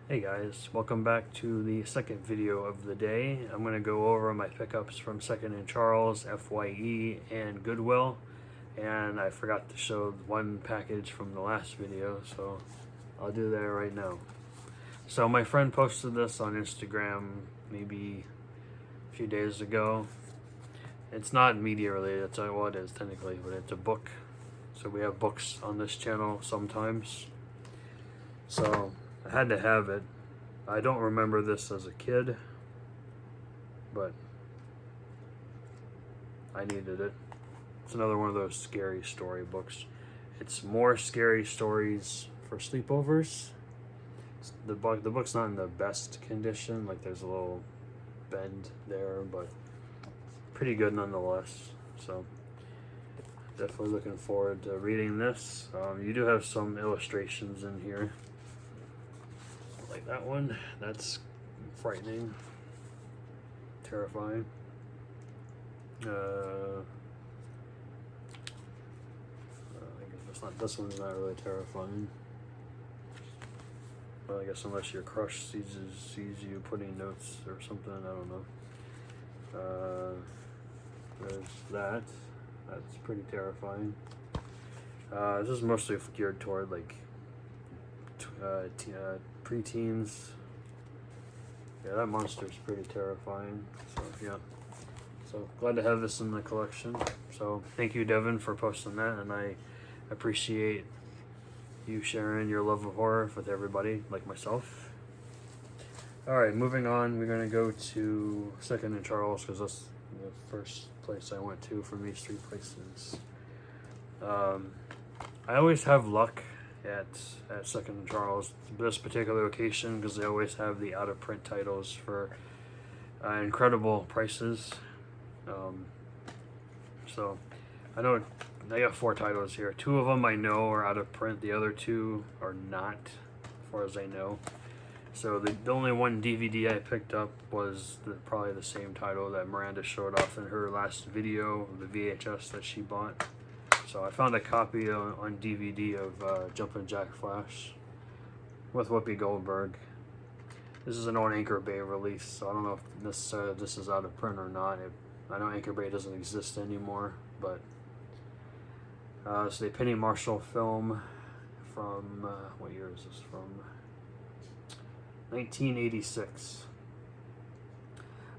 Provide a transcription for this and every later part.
Hey guys, welcome back to the second video of the day. I'm going to go over my pickups from Second and Charles, FYE, and Goodwill. And I forgot to show one package from the last video, so I'll do that right now. So my friend posted this on Instagram maybe a few days ago. It's not media related, it's well it is technically, but it's a book. So we have books on this channel sometimes. So I had to have it. I don't remember this as a kid, but I needed it. It's another one of those scary story books. It's more scary stories for sleepovers. The book's not in the best condition, like there's a little bend there, but pretty good nonetheless. So definitely looking forward to reading this. You do have some illustrations in here. Like that one, that's frightening, terrifying. I guess that's not, this one's not really terrifying. Well, I guess unless your crush sees you putting notes or something, I don't know. There's that. That's pretty terrifying. This is mostly geared toward like preteens. Yeah, that monster's pretty terrifying. So yeah. So glad to have this in the collection. So thank you, Devin, for posting that, and I appreciate you sharing your love of horror with everybody like myself. Alright, moving on, we're gonna go to Second and Charles because that's the first place I went to from these three places. I always have luck at Second and Charles, this particular location, because they always have the out of print titles for incredible prices. So I know they got 4 titles here. 2 of them I know are out of print. The other 2 are not, as far as I know. So the only one DVD I picked up was probably the same title that Miranda showed off in her last video, the VHS that she bought. So I found a copy on DVD of Jumpin' Jack Flash with Whoopi Goldberg. This is an old Anchor Bay release, so I don't know if necessarily this is out of print or not. I know Anchor Bay doesn't exist anymore, but it's a Penny Marshall film from, what year is this from? 1986.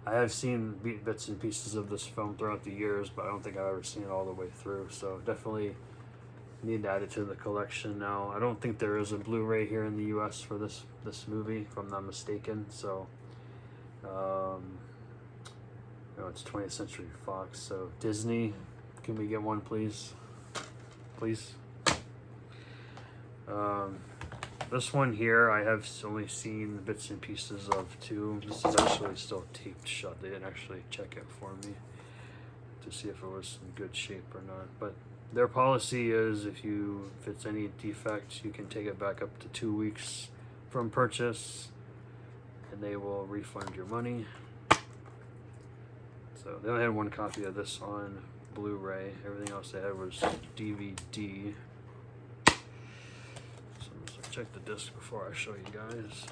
I have seen bits and pieces of this film throughout the years, but I don't think I've ever seen it all the way through, so definitely need to add it to the collection now. I don't think there is a Blu-ray here in the US for this movie, if I'm not mistaken, so it's 20th Century Fox, so Disney, can we get one please? Please. This one here, I have only seen bits and pieces of too. This is actually still taped shut. They didn't actually check it for me to see if it was in good shape or not. But their policy is if it's any defect, you can take it back up to 2 weeks from purchase, and they will refund your money. So they only had 1 copy of this on Blu-ray. Everything else they had was DVD. Check the disc before I show you guys.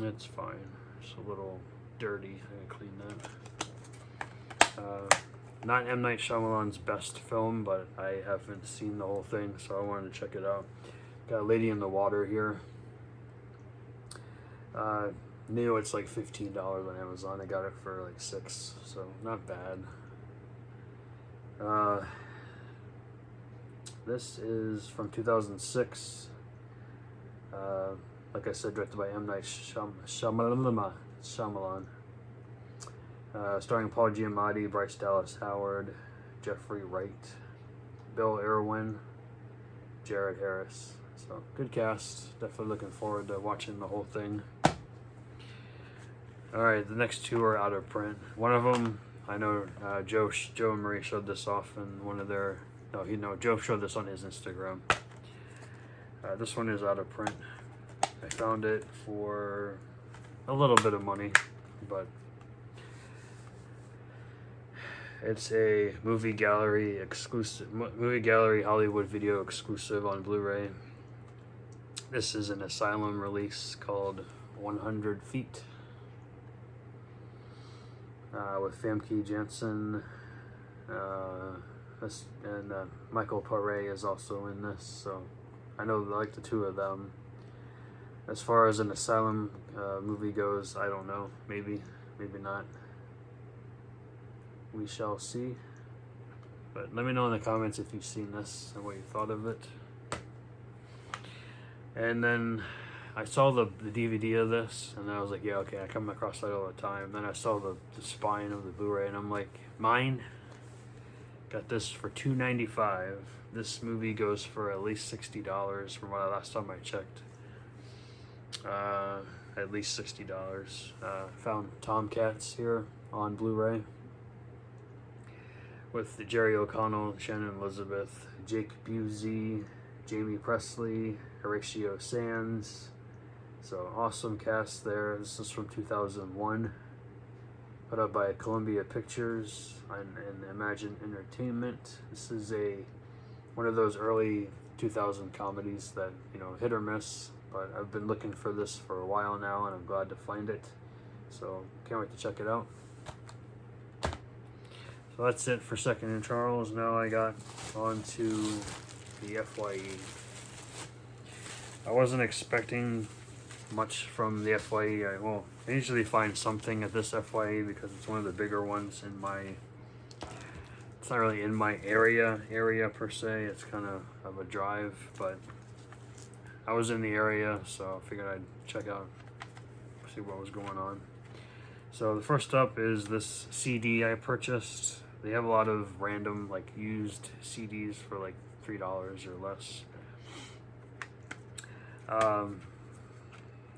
It's fine. It's a little dirty. I gotta clean that. Not M. Night Shyamalan's best film, but I haven't seen the whole thing, so I wanted to check it out. Got Lady in the Water here. New, it's like $15 on Amazon. I got it for like $6, so not bad. This is from 2006. Like I said, directed by M. Night Shyamalan. Starring Paul Giamatti, Bryce Dallas Howard, Jeffrey Wright, Bill Irwin, Jared Harris. So good cast. Definitely looking forward to watching the whole thing. Alright, the next 2 are out of print. One of them, I know Joe and Marie showed this off in one of their... Joe showed this on his Instagram. This one is out of print. I found it for a little bit of money, but it's a movie gallery Hollywood video exclusive on Blu-ray. This is an Asylum release called 100 Feet. With Famke Janssen, and Michael Bluray is also in this, so I know I like the two of them. As far as an Asylum movie goes, I don't know. Maybe not. We shall see. But let me know in the comments if you've seen this and what you thought of it. And then I saw the DVD of this, and I was like, yeah, okay, I come across that all the time. Then I saw the spine of the Blu-ray, and I'm like, mine? Got this for $2.95. This movie goes for at least $60 from what last time I checked. At least $60. Found Tomcats here on Blu-ray with Jerry O'Connell, Shannon Elizabeth, Jake Busey, Jamie Presley, Horatio Sands. So awesome cast there. This is from 2001. Put up by Columbia Pictures and Imagine Entertainment. This is one of those early 2000 comedies that, you know, hit or miss. But I've been looking for this for a while now, and I'm glad to find it. So can't wait to check it out. So that's it for Second and Charles. Now I got on to the FYE. I wasn't expecting much from the FYE. I usually find something at this FYE because it's one of the bigger ones in my... It's not really in my area per se. It's kind of a drive, but I was in the area, so I figured I'd check out, see what was going on. So the first up is this CD I purchased. They have a lot of random, like, used CDs for like $3 or less.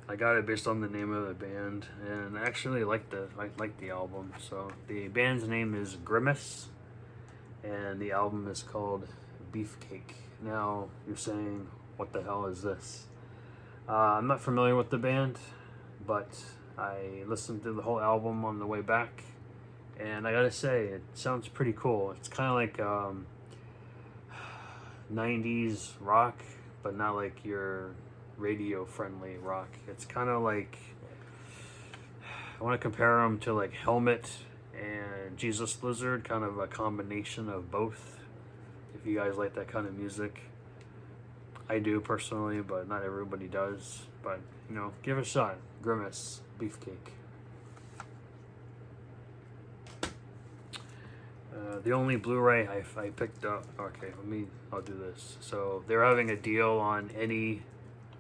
I got it based on the name of the band, and I actually like the album. So the band's name is Grimace, and the album is called Beefcake. Now you're saying, what the hell is this? I'm not familiar with the band, but I listened to the whole album on the way back, and I gotta say, it sounds pretty cool. It's kind of like 90s rock, but not like your radio-friendly rock. It's kind of like, I want to compare them to like Helmet and Jesus Lizard, kind of a combination of both. If you guys like that kind of music. I do personally, but not everybody does. But, you know, give it a shot. Grimace, Beefcake. The only Blu-ray I picked up... Okay, I'll do this. So, they're having a deal on any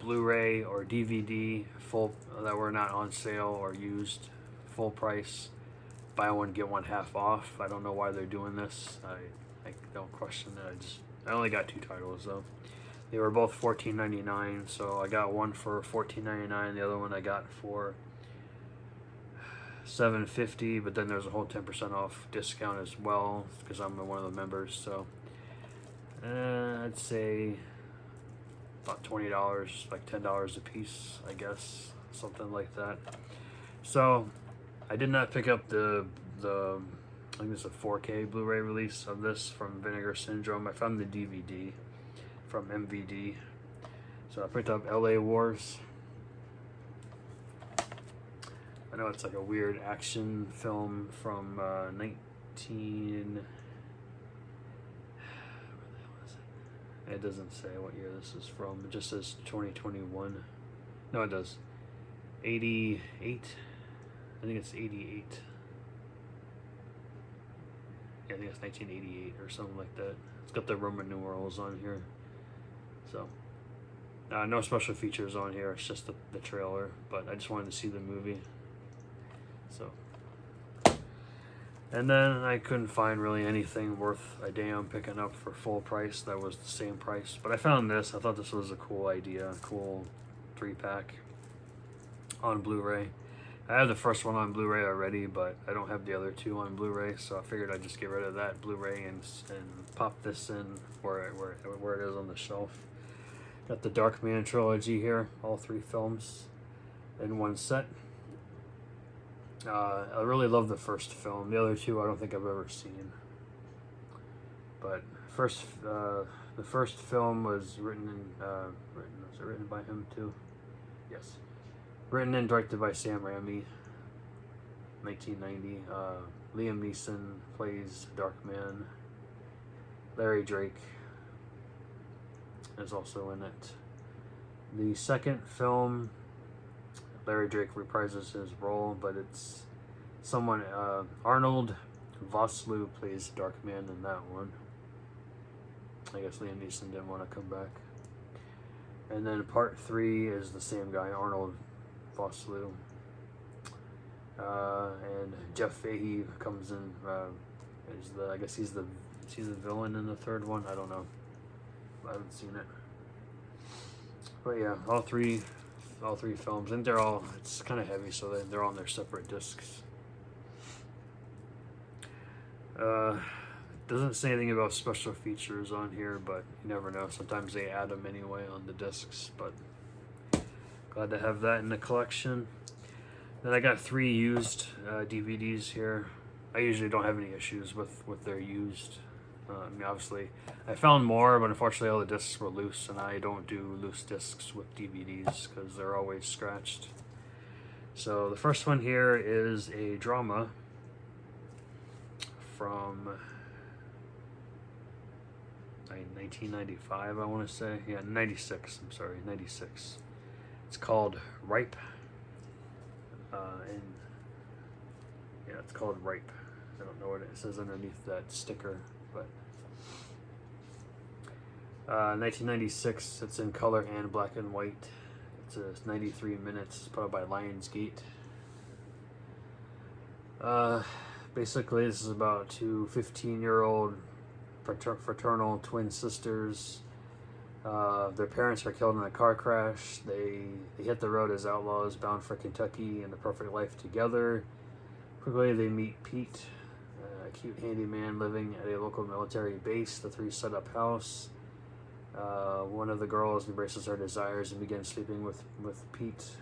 Blu-ray or DVD that were not on sale or used, full price. Buy one, get one half off. I don't know why they're doing this. I don't question that. I only got 2 titles, though. They were both $14.99, so I got one for $14.99. The other one I got for $7.50, but then there's a whole 10% off discount as well because I'm one of the members. So I'd say about $20, like $10 a piece, I guess, something like that. So I did not pick up the I think it's a 4K Blu-ray release of this from Vinegar Syndrome. I found the DVD from MVD. So I picked up LA Wars. I know it's like a weird action film from 19... It doesn't say what year this is from. It just says 2021. No, it does. 88. I think it's 88. Yeah, I think it's 1988 or something like that. It's got the Roman numerals on here. So, no special features on here. It's just the trailer. But I just wanted to see the movie. So, and then I couldn't find really anything worth a damn picking up for full price that was the same price. But I found this. I thought this was a cool idea, a cool 3-pack on Blu-ray. I have the first one on Blu-ray already, but I don't have the other 2 on Blu-ray, so I figured I'd just get rid of that Blu-ray and pop this in where it is on the shelf. Got the Darkman trilogy here, all 3 films in one set. I really love the first film. The other 2 I don't think I've ever seen. But the first film was written Is it written by him too? Yes. Written and directed by Sam Raimi. 1990. Liam Neeson plays Darkman. Larry Drake is also in it. The second film, Larry Drake reprises his role, but it's someone, Arnold Vosloo plays Darkman in that one. I guess Liam Neeson didn't want to come back. And then part 3 is the same guy, Arnold Vosloo. And Jeff Fahey comes in, I guess he's the villain in the third one. I don't know. I haven't seen it. But yeah, all three films, and it's kind of heavy, so they're on their separate discs. Doesn't say anything about special features on here, but you never know. Sometimes they add them anyway on the discs, but glad to have that in the collection. Then I got 3 used DVDs here. I usually don't have any issues with their used. I mean, obviously, I found more, but unfortunately all the discs were loose, and I don't do loose discs with DVDs because they're always scratched. So the first one here is a drama from 1995, I want to say. Yeah, 96. I'm sorry, 96. It's called Ripe. And yeah, it's called Ripe. I don't know what it says underneath that sticker, but 1996. It's in color and black and white. It's 93 minutes. It's put out by Lionsgate. Basically, this is about 2 15-year-old fraternal twin sisters. Their parents are killed in a car crash. They hit the road as outlaws bound for Kentucky and the perfect life together. Quickly, they meet Pete, a cute handyman living at a local military base. The 3 set up house. One of the girls embraces her desires and begins sleeping with Pete.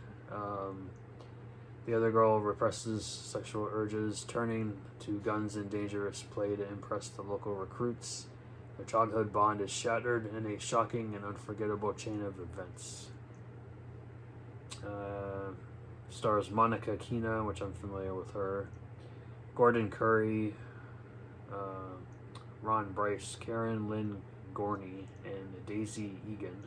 The other girl represses sexual urges, turning to guns and dangerous play to impress the local recruits. Their childhood bond is shattered in a shocking and unforgettable chain of events. Stars Monica Keena, which I'm familiar with her, Gordon Curry, Ron Bryce, Karen Lynn Gorney, and Daisy Egan.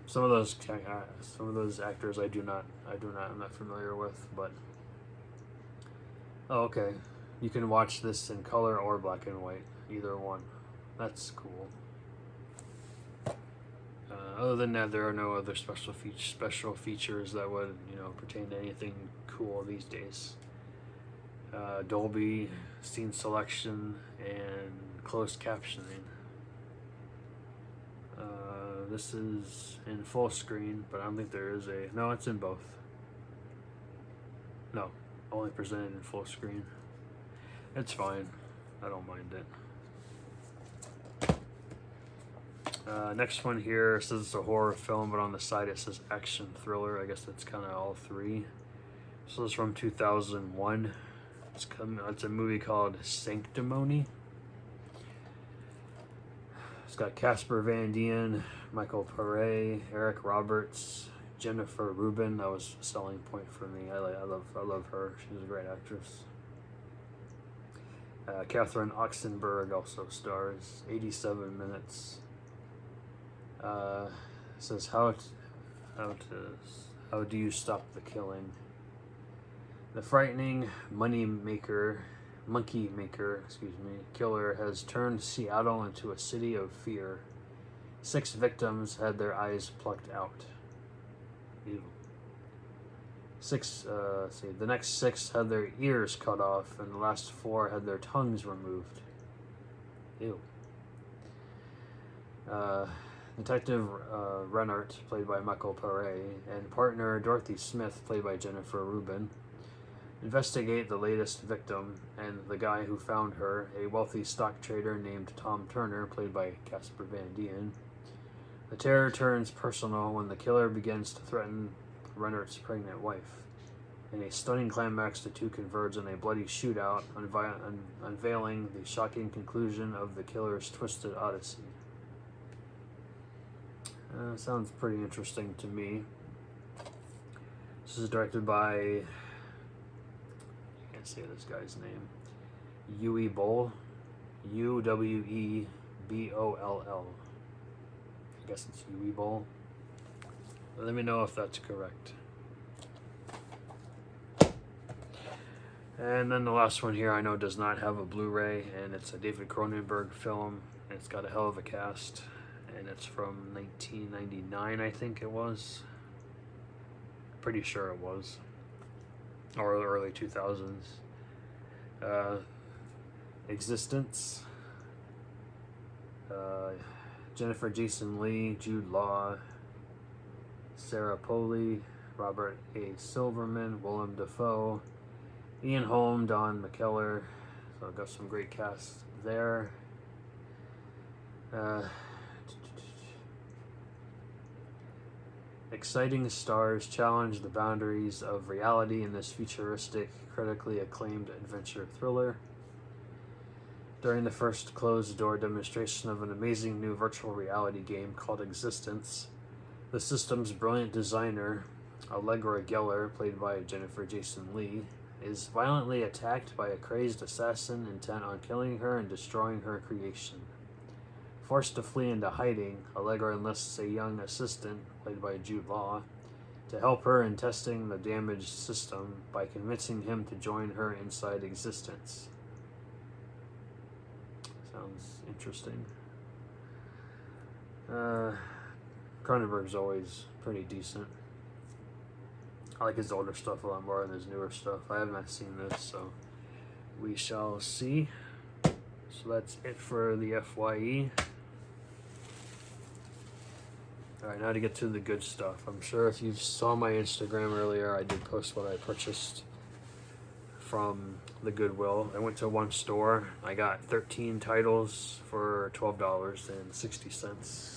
Some of those actors I'm not familiar with, but oh, okay. You can watch this in color or black and white, either one. That's cool. Other than that, there are no other special features that would, pertain to anything cool these days. Dolby scene selection and closed captioning. This is in full screen, but I don't think there is no, it's in both. No, only presented in full screen. It's fine. I don't mind it. Next one here says it's a horror film, but on the side it says action thriller. I guess that's kind of all 3. So it's from 2001. It's a movie called Sanctimony. It's got Casper Van Dien, Michael Paré, Eric Roberts, Jennifer Rubin. That was a selling point for me. I love her. She's a great actress. Catherine Oxenberg also stars. 87 minutes. It says how do you stop the killing? The frightening monkey maker, killer has turned Seattle into a city of fear. 6 victims had their eyes plucked out. Ew. The next 6 had their ears cut off, and the last 4 had their tongues removed. Ew. Detective Rennert, played by Michael Paré, and partner Dorothy Smith, played by Jennifer Rubin, investigate the latest victim and the guy who found her, a wealthy stock trader named Tom Turner, played by Casper Van Dien. The terror turns personal when the killer begins to threaten Rennert's pregnant wife. In a stunning climax, the 2 converge in a bloody shootout, unveiling the shocking conclusion of the killer's twisted odyssey. Sounds pretty interesting to me. This is directed by, I can't say this guy's name, Uwe Boll, Uweboll. I guess it's Uwe Boll. Let me know if that's correct. And then the last one here I know does not have a Blu-ray, and it's a David Cronenberg film. It's got a hell of a cast, and it's from 1999, I think it was. Pretty sure it was, or early 2000s. Existence. Jennifer Jason Leigh, Jude Law, Sarah Polley, Robert A. Silverman, Willem Dafoe, Ian Holm, Don McKellar. So I've got some great cast there. Exciting stars challenge the boundaries of reality in this futuristic, critically acclaimed adventure thriller. During the first closed-door demonstration of an amazing new virtual reality game called Existence, the system's brilliant designer, Allegra Geller, played by Jennifer Jason Leigh, is violently attacked by a crazed assassin intent on killing her and destroying her creation. Forced to flee into hiding, Allegra enlists a young assistant, played by Jude Law, to help her in testing the damaged system by convincing him to join her inside Existence. Sounds interesting. Cronenberg's always pretty decent. I like his older stuff a lot more than his newer stuff. I have not seen this, so we shall see. So that's it for the FYE. Alright, now to get to the good stuff. I'm sure if you saw my Instagram earlier, I did post what I purchased from the Goodwill. I went to one store. I got 13 titles for $12.60.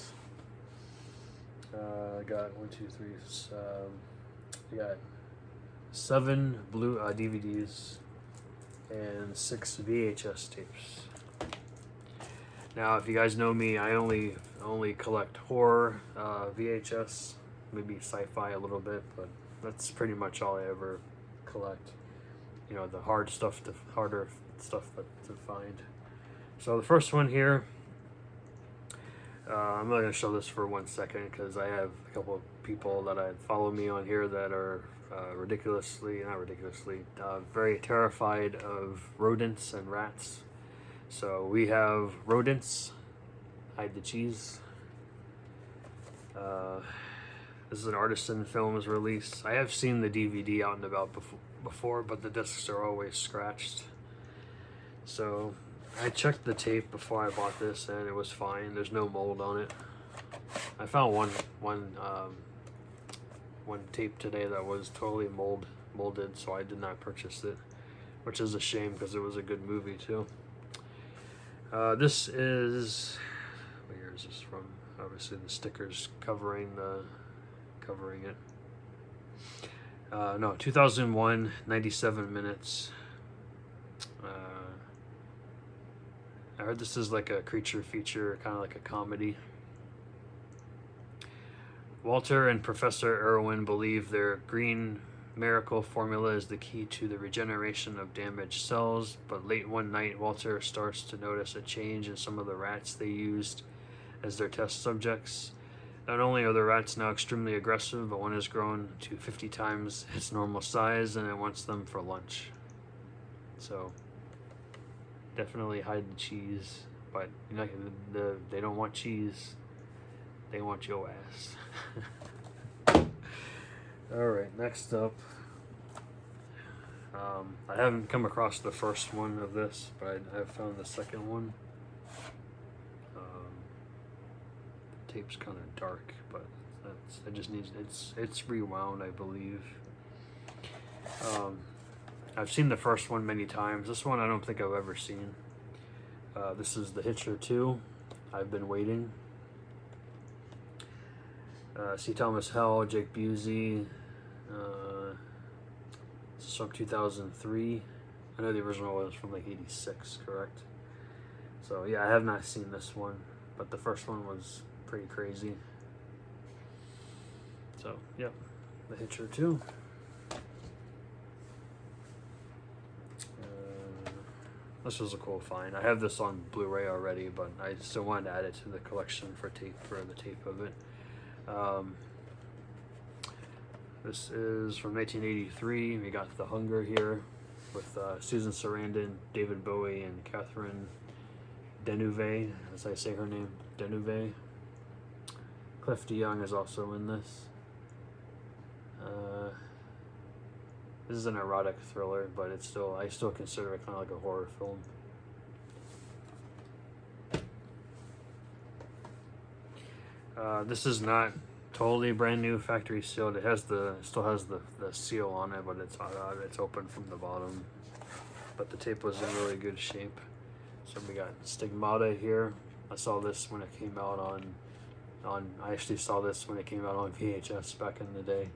I got I got 7 blue DVDs and 6 VHS tapes. Now, if you guys know me, I only collect horror, VHS, maybe sci-fi a little bit, but that's pretty much all I ever collect. You know, the harder stuff to find. So the first one here, I'm not going to show this for 1 second because I have a couple of people that follow me on here that are very terrified of rodents and rats. So we have rodents, hide the cheese. This is an Artisan Films release. I have seen the DVD out and about before, but the discs are always scratched. So I checked the tape before I bought this, and it was fine. There's no mold on it. I found one tape today that was totally molded, so I did not purchase it, which is a shame because it was a good movie too. This is, where is this from? Obviously the stickers covering it. No, 2001, 97 minutes. I heard this is like a creature feature, kind of like a comedy. Walter and Professor Irwin believe their green miracle formula is the key to the regeneration of damaged cells, but late one night, Walter starts to notice a change in some of the rats they used as their test subjects. Not only are the rats now extremely aggressive, but one has grown to 50 times its normal size, and it wants them for lunch. So definitely hide the cheese, but you know, they don't want cheese, they want your ass. Alright, next up, I haven't come across the first one of this, but I've found the second one. The tape's kind of dark, but it just needs, it's rewound, I believe. I've seen the first one many times. This one I don't think I've ever seen. This is The Hitcher 2, I've Been Waiting. C. Thomas Howell, Jake Busey. This is from 2003. I know the original was from like 86, correct? So yeah, I have not seen this one, but the first one was pretty crazy. So, yep, The Hitcher 2. This was a cool find. I have this on Blu-ray already, but I still wanted to add it to the collection for the tape of it. This is from 1983. We got The Hunger here with Susan Sarandon, David Bowie, and Catherine Deneuve, as I say her name, Deneuve. Cliff DeYoung is also in this. This is an erotic thriller, but I still consider it kind of like a horror film. This is not totally brand new, factory sealed. It still has the seal on it, but it's open from the bottom. But the tape was in really good shape. So we got Stigmata here. I saw this when it came out I actually saw this when it came out on VHS back in the day.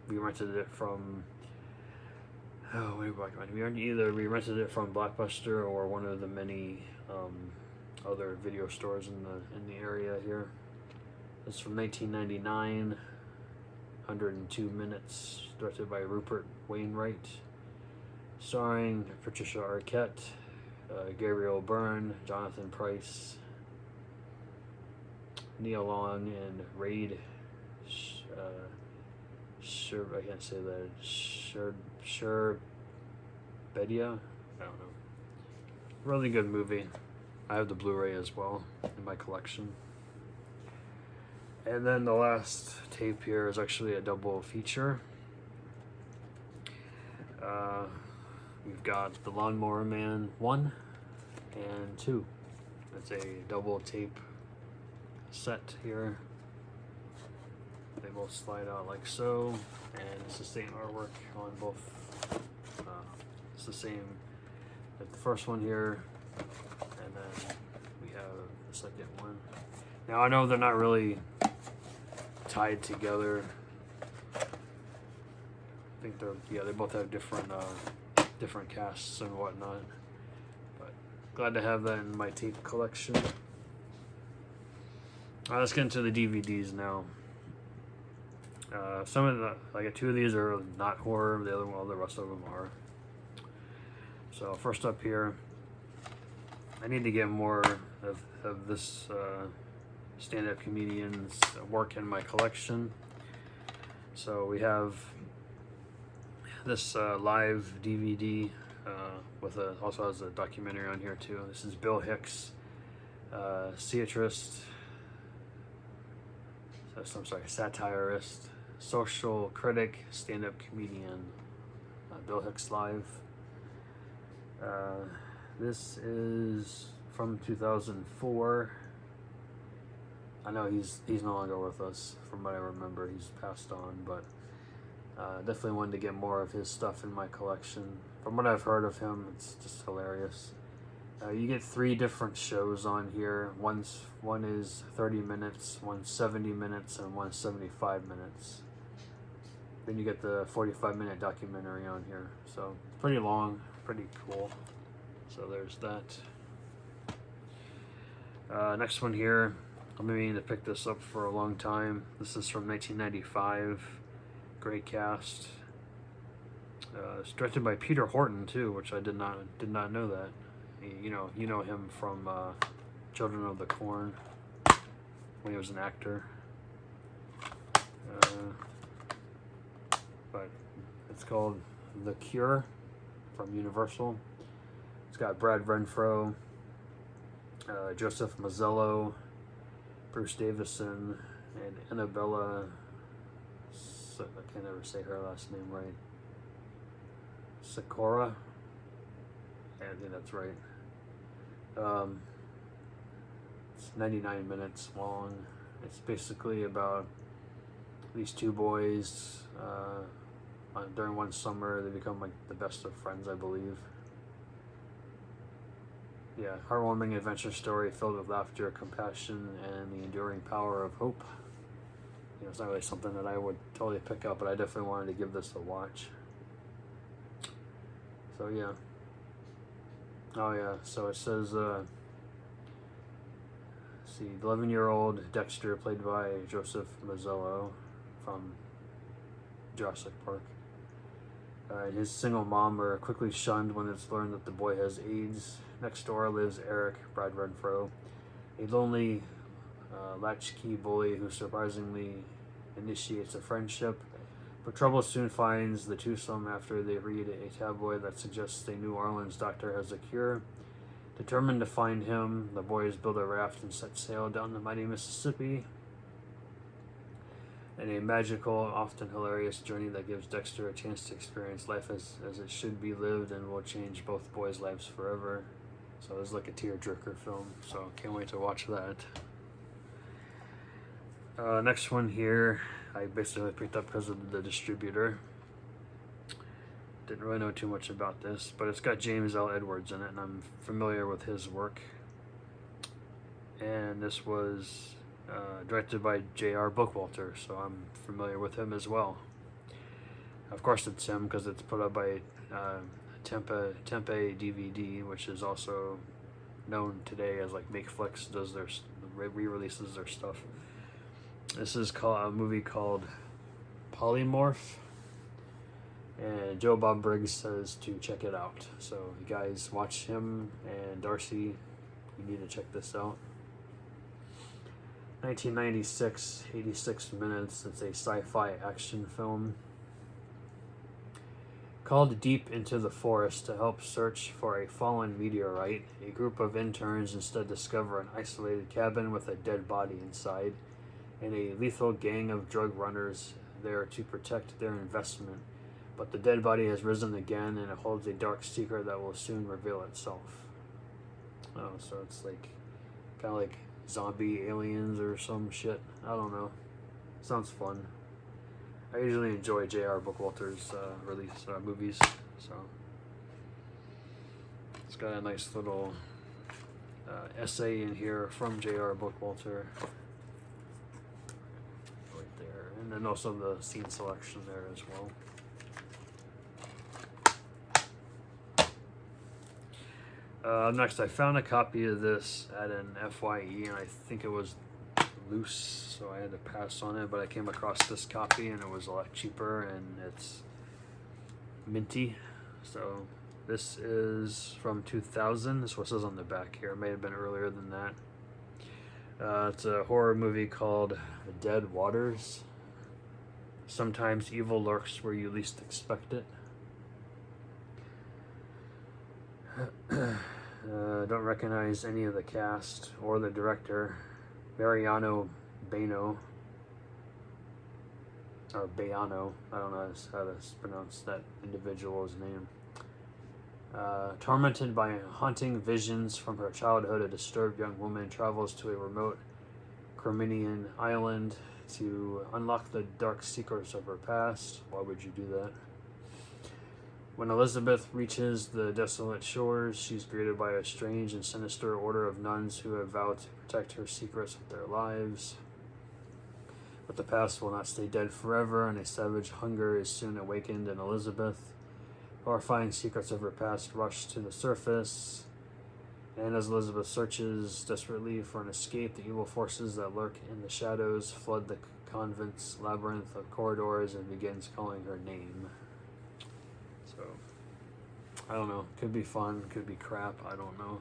We rented it from we rented it from Blockbuster or one of the many other video stores in the area here. It's from 1999, 102 minutes, directed by Rupert Wainwright, starring Patricia Arquette, Gabriel Byrne, Jonathan Pryce, Neil Long, and Raid I can't say that. Sherbedia? I don't know. Really good movie. I have the Blu-ray as well in my collection. And then the last tape here is actually a double feature. We've got The Lawnmower Man 1 and 2. It's a double tape set here. They both slide out like so, and it's the same artwork on both. It's the same as the first one here, and then we have the second one. Now I know they're not really tied together. I think they both have different casts and whatnot. But glad to have that in my tape collection. Let's get into the DVDs now. Some of two of these are not horror. The rest of them are. So first up here, I need to get more of this stand-up comedian's work in my collection. So we have this live DVD with also has a documentary on here too. This is Bill Hicks, satirist, social critic, stand-up comedian. Bill Hicks live. This is from 2004. I know he's no longer with us. From what I remember, he's passed on, but definitely wanted to get more of his stuff in my collection. From what I've heard of him, it's just hilarious. You get 3 different shows on here. One is 30 minutes, one's 70 minutes, and one's 75 minutes. Then you get the 45-minute documentary on here. So it's pretty long, pretty cool. So there's that. Next one here. I've been meaning to pick this up for a long time. This is from 1995. Great cast. It's directed by Peter Horton too, which I did not know that. You know him from Children of the Corn when he was an actor. But it's called The Cure from Universal. It's got Brad Renfro, Joseph Mazzello, Bruce Davison, and Annabella. I can never say her last name right. Sikora. Yeah, I think that's right. It's 99 minutes long. It's basically about these 2 boys. During one summer, they become like the best of friends, I believe. Yeah, heartwarming adventure story filled with laughter, compassion, and the enduring power of hope. It's not really something that I would totally pick up, but I definitely wanted to give this a watch. So yeah. Oh yeah, so it says, see, 11-year-old Dexter, played by Joseph Mazzello, from Jurassic Park. His single mom are quickly shunned when it's learned that the boy has AIDS. Next door lives Eric, Brad Renfro, a lonely latchkey bully who surprisingly initiates a friendship. But trouble soon finds the twosome after they read a tabloid that suggests a New Orleans doctor has a cure. Determined to find him, the boys build a raft and set sail down the mighty Mississippi in a magical, often hilarious journey that gives Dexter a chance to experience life as it should be lived and will change both boys' lives forever. So it's like a tearjerker film, so can't wait to watch that. Next one here, I basically picked up because of the distributor. Didn't really know too much about this, but it's got James L. Edwards in it, and I'm familiar with his work. And this was directed by J.R. Bookwalter, so I'm familiar with him as well. Of course it's him because it's put up by Tempe DVD, which is also known today as like Makeflix does their re-releases their stuff. This is a movie called Polymorph, and Joe Bob Briggs says to check it out. So you guys watch him, and Darcy, you need to check this out. 1996, 86 minutes. It's a sci-fi action film called deep into the forest to help search for a fallen meteorite. A group of interns instead discover an isolated cabin with a dead body inside, and a lethal gang of drug runners there to protect their investment. But the dead body has risen again, and it holds a dark secret that will soon reveal itself. Oh, so it's like kind of like zombie aliens or some shit. I don't know. Sounds fun. I usually enjoy J.R. Bookwalter's movies, so it's got a nice little essay in here from J.R. Bookwalter right there, and then also the scene selection there as well. Next, I found a copy of this at an FYE, and I think it was loose, so I had to pass on it, but I came across this copy, and it was a lot cheaper, and it's minty. So this is from 2000. This is what it says on the back here. It may have been earlier than that. It's a horror movie called Dead Waters. Sometimes evil lurks where you least expect it. Don't recognize any of the cast or the director. Mariano Baino, or Bayano, I don't know how to pronounce that individual's name. Tormented by haunting visions from her childhood, a disturbed young woman travels to a remote Crimean island to unlock the dark secrets of her past. Why would you do that? When Elizabeth reaches the desolate shores, she's greeted by a strange and sinister order of nuns who have vowed to protect her secrets with their lives. But the past will not stay dead forever, and a savage hunger is soon awakened in Elizabeth. Horrifying secrets of her past rush to the surface, and as Elizabeth searches desperately for an escape, the evil forces that lurk in the shadows flood the convent's labyrinth of corridors and begins calling her name. So, I don't know. Could be fun, could be crap, I don't know.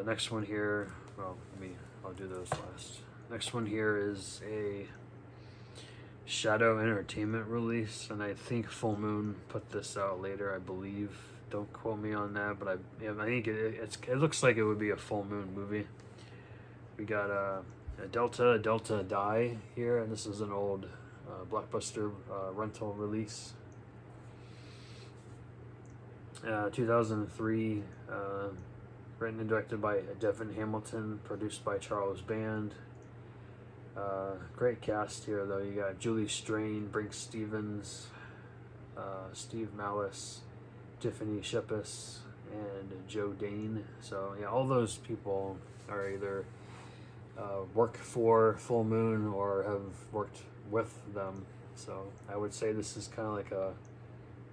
Next one here, well, I'll do those last. Next one here is a Shadow Entertainment release, and I think Full Moon put this out later, I believe. Don't quote me on that, but I think it looks like it would be a Full Moon movie. We got a Delta Die here, and this is an old Blockbuster rental release. 2003, written and directed by Devin Hamilton, produced by Charles Band. Great cast here, though. You got Julie Strain, Brink Stevens, Steve Malice, Tiffany Shepis, and Joe Dane. So yeah, all those people are either work for Full Moon or have worked with them. So I would say this is kind of like a.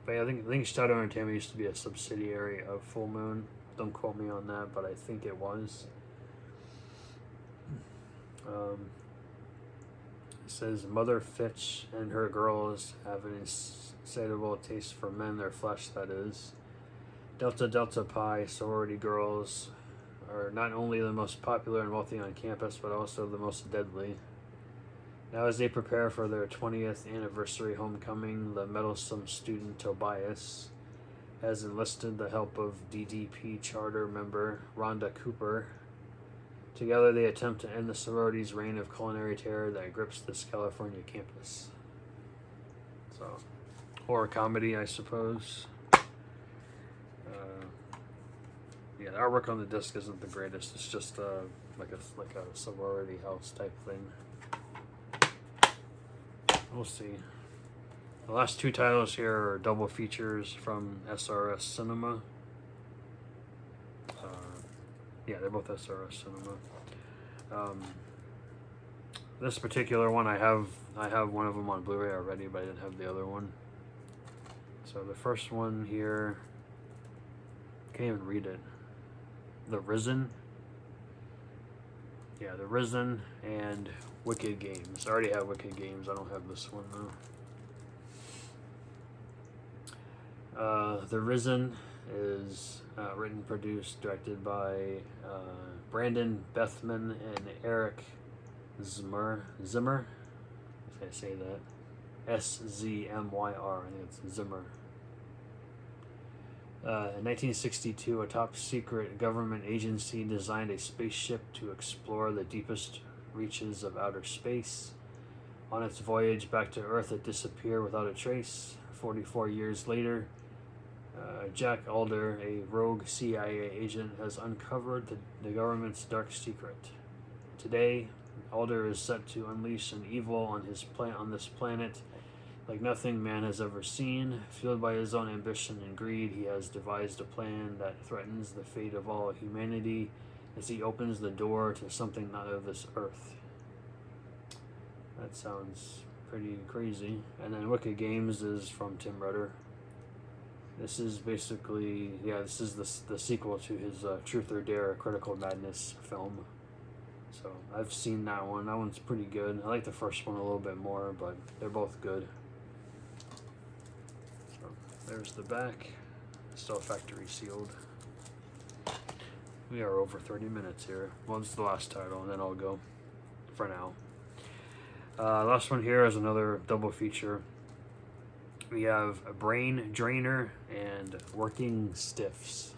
But I think Shadow Entertainment used to be a subsidiary of Full Moon. Don't quote me on that, but I think it was. says Mother Fitch and her girls have an insatiable taste for men, their flesh that is. Delta Delta Pi sorority girls are not only the most popular and wealthy on campus, but also the most deadly. Now, as they prepare for their 20th anniversary homecoming, the meddlesome student Tobias has enlisted the help of DDP charter member Rhonda Cooper. Together, they attempt to end the sorority's reign of culinary terror that grips this California campus. So, horror comedy, I suppose. Yeah, the artwork on the disc isn't the greatest. It's just like a sorority house type thing. We'll see. The last two titles here are double features from SRS Cinema. Yeah, they're both SRS Cinema. This particular one, I have one of them on Blu-ray already, but I didn't have the other one. So the first one here, can't even read it. The Risen. Yeah, The Risen and Wicked Games. I already have Wicked Games. I don't have this one though. The Risen is written, produced, directed by Brandon Bethman and Eric Zimmer. Zimmer? If I say that. S-Z-M-Y-R. I think it's Zimmer. In 1962, a top-secret government agency designed a spaceship to explore the deepest reaches of outer space. On its voyage back to Earth, it disappeared without a trace. 44 years later, Jack Alder, a rogue CIA agent, has uncovered the government's dark secret. Today, Alder is set to unleash an evil on this planet like nothing man has ever seen. Fueled by his own ambition and greed, he has devised a plan that threatens the fate of all humanity as he opens the door to something not of this earth. That sounds pretty crazy. And then Wicked Games is from Tim Rutter. This is basically, this is the sequel to his Truth or Dare Critical Madness film. So I've seen that one. That one's pretty good. I like the first one a little bit more, but they're both good. So there's the back. Still factory sealed. We are over 30 minutes here. Well, this is the last title, and then I'll go for now. Last one here is another double feature. We have a Brain Drainer and Working Stiffs.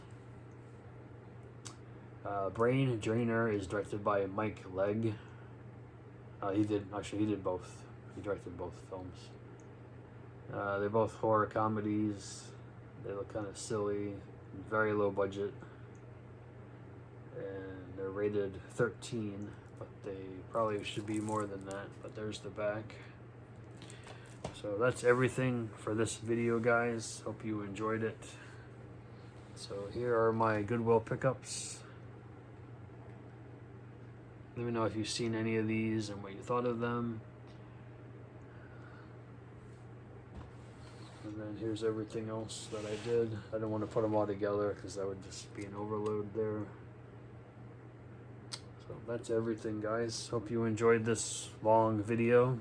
Brain Drainer is directed by Mike Legg. He did both. He directed both films. They're both horror comedies. They look kind of silly, very low budget, and they're rated 13, but they probably should be more than that. But there's the back. So that's everything for this video, guys. Hope you enjoyed it. So here are my Goodwill pickups. Let me know if you've seen any of these and what you thought of them. And then here's everything else that I did. I don't want to put them all together because that would just be an overload there. So that's everything, guys. Hope you enjoyed this long video.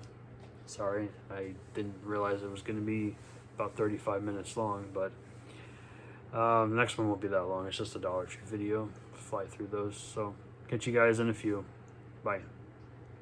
Sorry, I didn't realize it was going to be about 35 minutes long, but the next one won't be that long. It's just a Dollar Tree video. Fly through those. So catch you guys in a few. Bye.